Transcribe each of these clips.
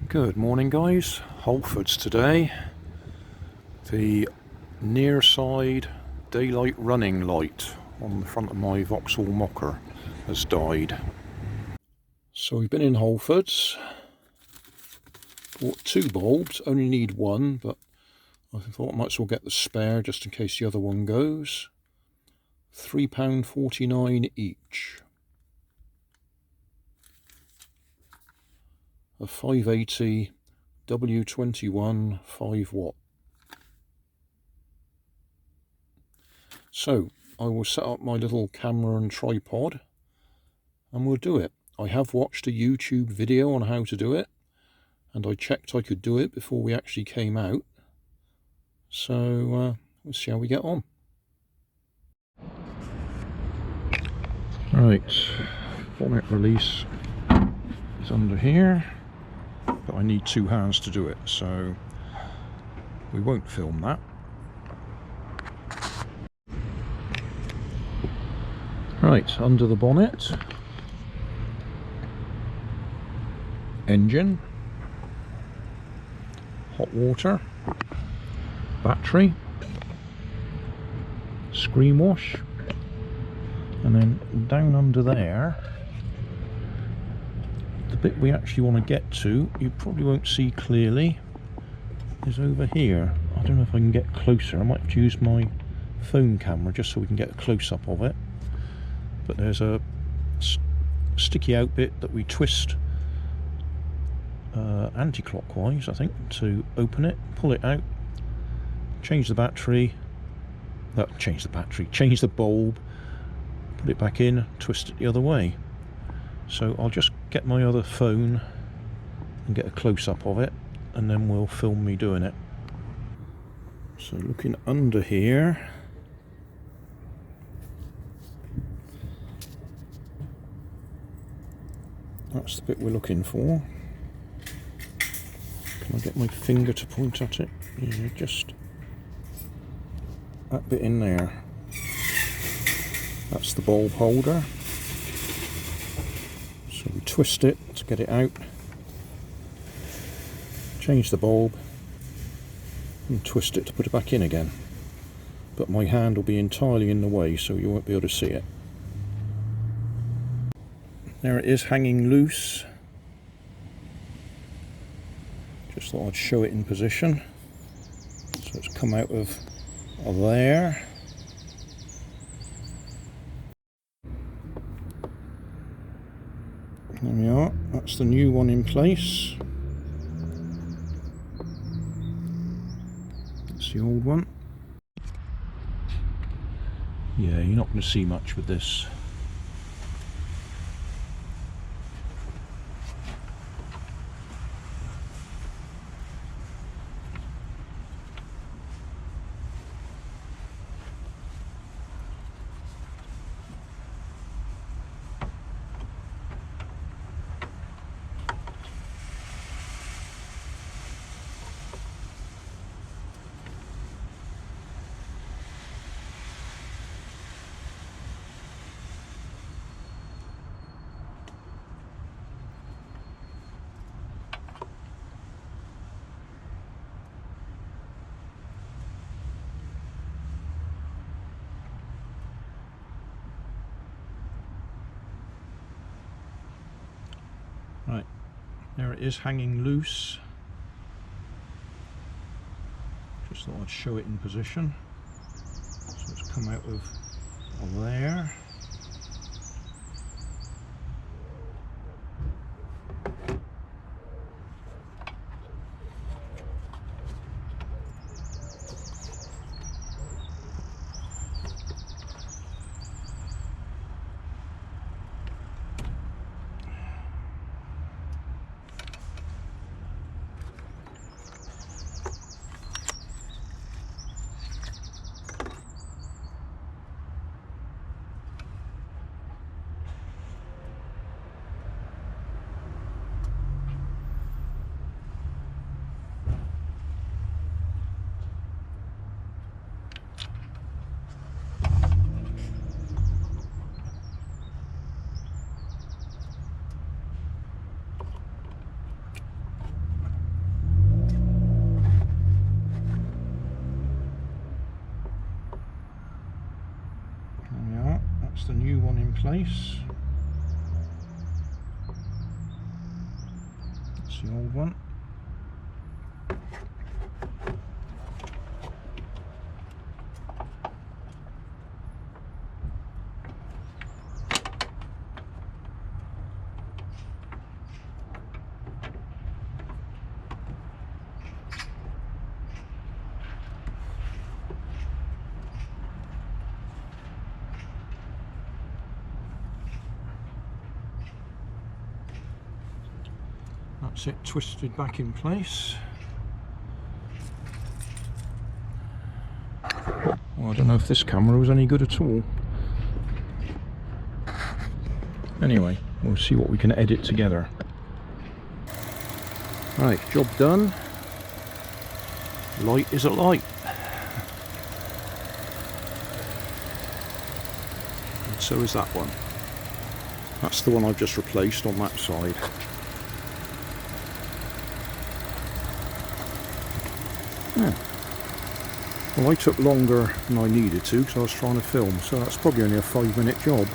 Good morning, guys. Holford's today. The near side daylight running light on the front of my Vauxhall Mokka has died. So we've been in Holford's, bought 2 bulbs, only need 1, but I thought I might as well get the spare just in case the other one goes. £3.49 each. A 580 W21 5 watt. So I will set up my little camera and tripod and we'll do it. I have watched a YouTube video on how to do it, and I checked I could do it before we actually came out. So let's see how we get on. Right, bonnet release is under here, but I need 2 hands to do it, so we won't film that. Right, under the bonnet, engine, hot water, battery, screen wash, and then down under there, the bit we actually want to get to, you probably won't see clearly, is over here. I don't know if I can get closer. I might have to use my phone camera just so we can get a close-up of it. But there's a sticky out bit that we twist anti-clockwise, I think, to open it, pull it out, change the battery, change the bulb, put it back in, twist it the other way. So I'll just get my other phone and get a close-up of it, and then we'll film me doing it. So looking under here, that's the bit we're looking for. Can I get my finger to point at it? Yeah, just that bit in there. That's the bulb holder. So we twist it to get it out, change the bulb, and twist it to put it back in again. But my hand will be entirely in the way, so you won't be able to see it. There it is, hanging loose. Just thought I'd show it in position. So it's come out of there. There we are, that's the new one in place. That's the old one. Yeah, you're not going to see much with this. Right, there it is, hanging loose. Just thought I'd show it in position. So it's come out of there. new one in place. That's the old one. That's it, twisted back in place. Well, I don't know if this camera was any good at all. Anyway, we'll see what we can edit together. Right, job done. Light is a light. And so is that one. That's the one I've just replaced on that side. Yeah. Well, I took longer than I needed to because I was trying to film, so that's probably only a 5-minute job.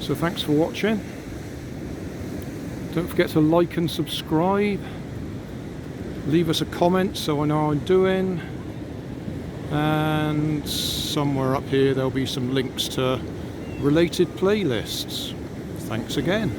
So thanks for watching. Don't forget to like and subscribe. Leave us a comment so I know how I'm doing. And somewhere up here there'll be some links to related playlists. Thanks again.